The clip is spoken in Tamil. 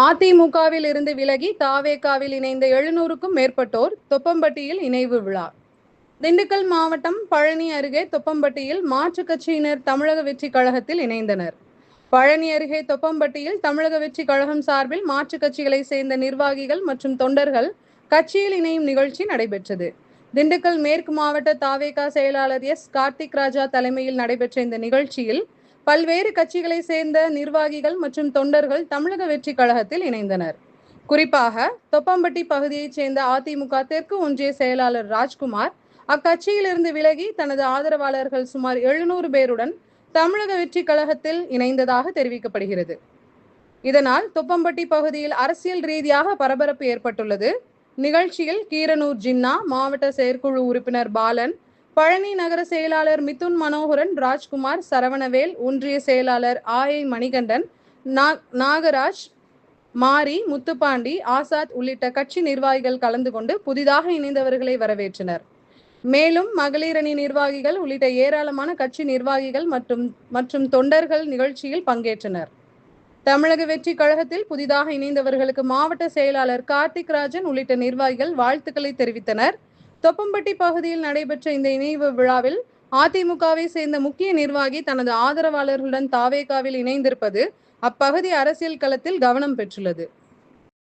அதிமுகவில் இருந்து விலகி தாவேகாவில் இணைந்த 700க்கும் மேற்பட்டோர் தொப்பம்பட்டியில் இணைவு விழா. திண்டுக்கல் மாவட்டம் பழனி அருகே தொப்பம்பட்டியில் மாற்றுக் கட்சியினர் தமிழக வெற்றிக் கழகத்தில் இணைந்தனர். பழனி அருகே தொப்பம்பட்டியில் தமிழக வெற்றிக் கழகம் சார்பில் மாற்றுக் கட்சிகளை சேர்ந்த நிர்வாகிகள் மற்றும் தொண்டர்கள் கட்சியில் இணையும் நிகழ்ச்சி நடைபெற்றது. திண்டுக்கல் மேற்கு மாவட்ட தாவேகா செயலாளர் எஸ். கார்த்திக் ராஜா தலைமையில் நடைபெற்ற இந்த நிகழ்ச்சியில் பல்வேறு கட்சிகளை சேர்ந்த நிர்வாகிகள் மற்றும் தொண்டர்கள் தமிழக வெற்றிக் கழகத்தில் இணைந்தனர். குறிப்பாக தொப்பம்பட்டி பகுதியைச் சேர்ந்த அதிமுக தெற்கு ஒன்றிய செயலாளர் ராஜ்குமார் அக்கட்சியிலிருந்து விலகி தனது ஆதரவாளர்கள் சுமார் 700 பேருடன் தமிழக வெற்றிக் கழகத்தில் இணைந்ததாக தெரிவிக்கப்படுகிறது. இதனால் தொப்பம்பட்டி பகுதியில் அரசியல் ரீதியாக பரபரப்பு ஏற்பட்டுள்ளது. நிகழ்ச்சியில் கீரனூர் ஜின்னா, மாவட்ட செயற்குழு உறுப்பினர் பாலன், பழனி நகர செயலாளர் மிதுன் மனோகரன், ராஜ்குமார், சரவணவேல், ஒன்றிய செயலாளர் ஆ.ஐ. மணிகண்டன், நாகராஜ், மாரி, முத்துப்பாண்டி, ஆசாத் உள்ளிட்ட கட்சி நிர்வாகிகள் கலந்து கொண்டு புதிதாக இணைந்தவர்களை வரவேற்றனர். மேலும் மகளிர் அணி நிர்வாகிகள் உள்ளிட்ட ஏராளமான கட்சி நிர்வாகிகள் மற்றும் தொண்டர்கள் நிகழ்ச்சியில் பங்கேற்றனர். தமிழக வெற்றிக் கழகத்தில் புதிதாக இணைந்தவர்களுக்கு மாவட்ட செயலாளர் கார்த்திக் ராஜன் உள்ளிட்ட நிர்வாகிகள் வாழ்த்துக்களை தெரிவித்தனர். தொப்பம்பட்டி பகுதியில் நடைபெற்ற இந்த இணைவு விழாவில் அதிமுகவை சேர்ந்த முக்கிய நிர்வாகி தனது ஆதரவாளர்களுடன் தாவேகாவில் இணைந்திருப்பது அப்பகுதி அரசியல் களத்தில் கவனம் பெற்றுள்ளது.